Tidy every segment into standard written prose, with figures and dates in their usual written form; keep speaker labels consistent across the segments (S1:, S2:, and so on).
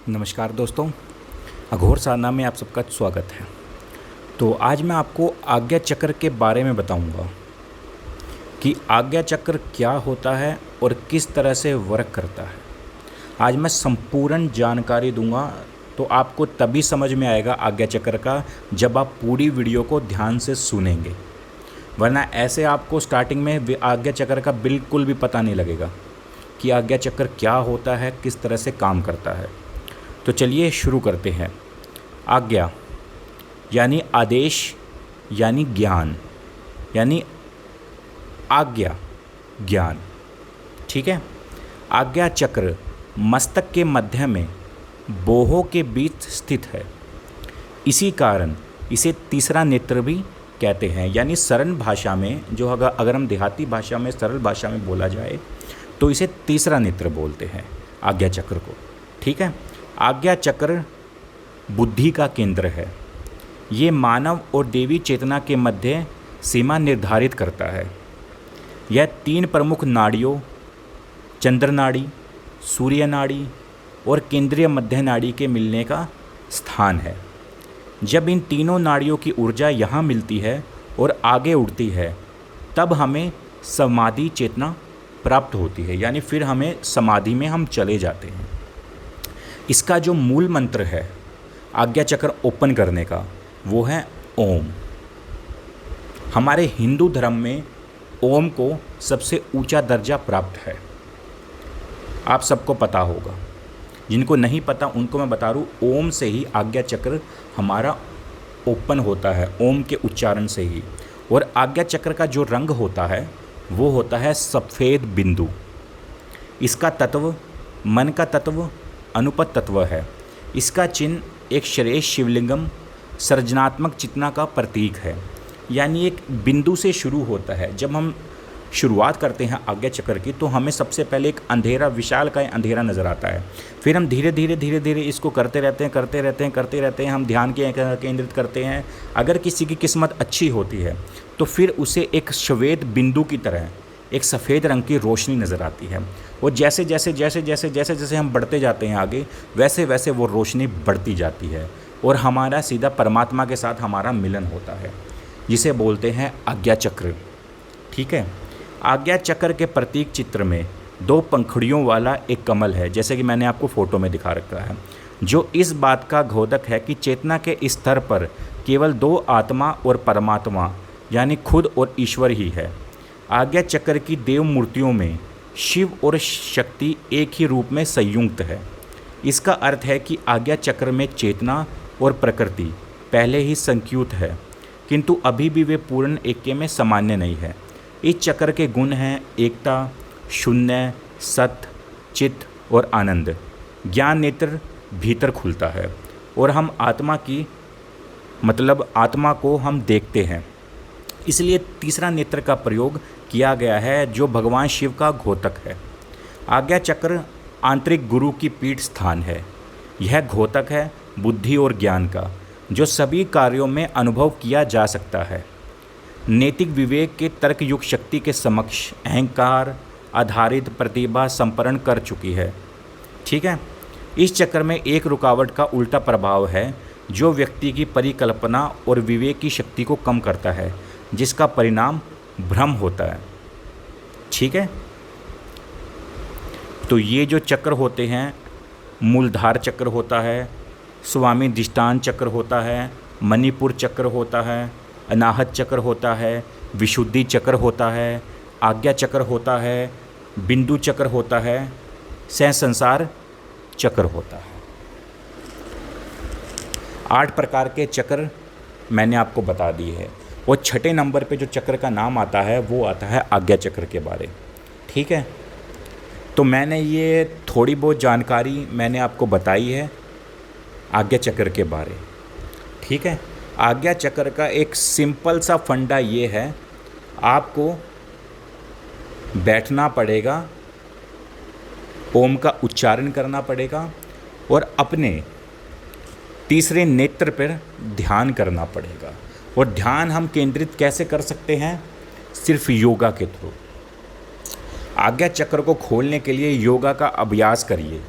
S1: नमस्कार दोस्तों, अघोर साधना में आप सबका स्वागत है। तो आज मैं आपको आज्ञा चक्र के बारे में बताऊंगा कि आज्ञा चक्र क्या होता है और किस तरह से वर्क करता है। आज मैं संपूर्ण जानकारी दूंगा, तो आपको तभी समझ में आएगा आज्ञा चक्र का जब आप पूरी वीडियो को ध्यान से सुनेंगे, वरना ऐसे आपको स्टार्टिंग में आज्ञा चक्र का बिल्कुल भी पता नहीं लगेगा कि आज्ञा चक्र क्या होता है, किस तरह से काम करता है। तो चलिए शुरू करते हैं। आज्ञा यानी आदेश, यानी ज्ञान, यानी आज्ञा ज्ञान। ठीक है। आज्ञा चक्र मस्तक के मध्य में बोहों के बीच स्थित है। इसी कारण इसे तीसरा नेत्र भी कहते हैं। यानी सरल भाषा में, जो अगर हम देहाती भाषा में, सरल भाषा में बोला जाए तो इसे तीसरा नेत्र बोलते हैं आज्ञा चक्र को। ठीक है। आज्ञा चक्र बुद्धि का केंद्र है। ये मानव और देवी चेतना के मध्य सीमा निर्धारित करता है। यह तीन प्रमुख नाड़ियों, चंद्र नाड़ी, सूर्य नाड़ी और केंद्रीय मध्य नाड़ी के मिलने का स्थान है। जब इन तीनों नाड़ियों की ऊर्जा यहाँ मिलती है और आगे उड़ती है, तब हमें समाधि चेतना प्राप्त होती है। यानी फिर हमें समाधि में हम चले जाते हैं। इसका जो मूल मंत्र है आज्ञा चक्र ओपन करने का, वो है ओम। हमारे हिंदू धर्म में ओम को सबसे ऊंचा दर्जा प्राप्त है। आप सबको पता होगा। जिनको नहीं पता उनको मैं बता रहा हूँ, ओम से ही आज्ञा चक्र हमारा ओपन होता है, ओम के उच्चारण से ही। और आज्ञा चक्र का जो रंग होता है वो होता है सफ़ेद बिंदु। इसका तत्व मन का तत्व, अनुपत तत्व है। इसका चिन्ह एक श्रेष्ठ शिवलिंगम, सृजनात्मक चेतना का प्रतीक है। यानी एक बिंदु से शुरू होता है। जब हम शुरुआत करते हैं आज्ञा चक्र की, तो हमें सबसे पहले एक अंधेरा, विशाल का अंधेरा नज़र आता है। फिर हम धीरे धीरे इसको करते रहते हैं। हम ध्यान केंद्रित करते हैं। अगर किसी की किस्मत अच्छी होती है तो फिर उसे एक श्वेत बिंदु की तरह एक सफ़ेद रंग की रोशनी नज़र आती है। और जैसे जैसे हम बढ़ते जाते हैं आगे, वैसे वैसे वो रोशनी बढ़ती जाती है और हमारा सीधा परमात्मा के साथ हमारा मिलन होता है, जिसे बोलते हैं आज्ञा चक्र। ठीक है। आज्ञा चक्र के प्रतीक चित्र में दो पंखुड़ियों वाला एक कमल है, जैसे कि मैंने आपको फ़ोटो में दिखा रखा है, जो इस बात का द्योतक है कि चेतना के स्तर पर केवल दो आत्मा और परमात्मा, यानी खुद और ईश्वर ही है। आज्ञा चक्र की देव मूर्तियों में शिव और शक्ति एक ही रूप में संयुक्त है। इसका अर्थ है कि आज्ञा चक्र में चेतना और प्रकृति पहले ही संयुक्त है, किंतु अभी भी वे पूर्ण ऐक्य में सामान्य नहीं है। इस चक्र के गुण हैं एकता, शून्य, सत्य, चित्त और आनंद। ज्ञान नेत्र भीतर खुलता है और हम आत्मा को हम देखते हैं। इसलिए तीसरा नेत्र का प्रयोग किया गया है, जो भगवान शिव का द्योतक है। आज्ञा चक्र आंतरिक गुरु की पीठ स्थान है। यह द्योतक है बुद्धि और ज्ञान का, जो सभी कार्यों में अनुभव किया जा सकता है। नैतिक विवेक के तर्कयुक्त शक्ति के समक्ष अहंकार आधारित प्रतिभा संपन्न कर चुकी है। ठीक है। इस चक्र में एक रुकावट का उल्टा प्रभाव है, जो व्यक्ति की परिकल्पना और विवेक की शक्ति को कम करता है, जिसका परिणाम भ्रम होता है। ठीक है। तो ये जो चक्र होते हैं, मूलधार चक्र होता है, स्वामी दिष्टान चक्र होता है, मणिपुर चक्र होता है, अनाहत चक्र होता है, विशुद्धि चक्र होता है, आज्ञा चक्र होता है, बिंदु चक्र होता है, सह संसार चक्र होता है। 8 प्रकार के चक्र मैंने आपको बता दिए हैं। और छठे नंबर पे जो चक्र का नाम आता है वो आता है आज्ञा चक्र के बारे। ठीक है। तो मैंने ये थोड़ी बहुत जानकारी मैंने आपको बताई है आज्ञा चक्र के बारे। ठीक है। आज्ञा चक्र का एक सिंपल सा फंडा ये है, आपको बैठना पड़ेगा, ओम का उच्चारण करना पड़ेगा और अपने तीसरे नेत्र पर ध्यान करना पड़ेगा। और ध्यान हम केंद्रित कैसे कर सकते हैं? सिर्फ योगा के थ्रू। आज्ञा चक्र को खोलने के लिए योगा का अभ्यास करिए।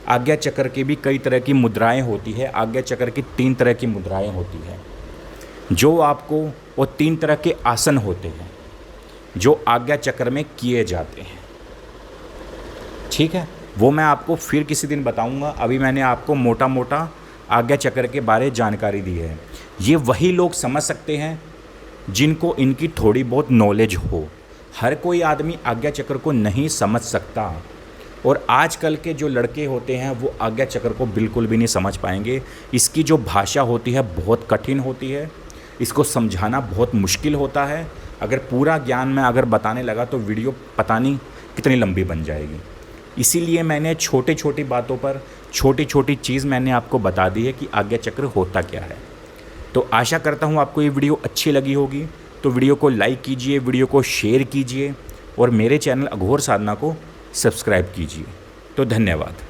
S1: आज्ञा चक्र की भी कई तरह की मुद्राएं होती है। आज्ञा चक्र की 3 तरह की मुद्राएं होती है जो आपको, वो 3 तरह के आसन होते हैं जो आज्ञा चक्र में किए जाते हैं। ठीक है, वो मैं आपको फिर किसी दिन बताऊंगा। अभी मैंने आपको मोटा मोटा आज्ञा चक्र के बारे जानकारी दी है। ये वही लोग समझ सकते हैं जिनको इनकी थोड़ी बहुत नॉलेज हो। हर कोई आदमी आज्ञा चक्र को नहीं समझ सकता, और आजकल के जो लड़के होते हैं वो आज्ञा चक्र को बिल्कुल भी नहीं समझ पाएंगे। इसकी जो भाषा होती है बहुत कठिन होती है, इसको समझाना बहुत मुश्किल होता है। अगर पूरा ज्ञान मैं अगर बताने लगा तो वीडियो पता नहीं कितनी लंबी बन जाएगी। इसीलिए मैंने छोटी छोटी बातों पर छोटी छोटी चीज़ मैंने आपको बता दी है कि आज्ञा चक्र होता क्या है। तो आशा करता हूँ आपको ये वीडियो अच्छी लगी होगी। तो वीडियो को लाइक कीजिए, वीडियो को शेयर कीजिए और मेरे चैनल अघोर साधना को सब्सक्राइब कीजिए। तो धन्यवाद।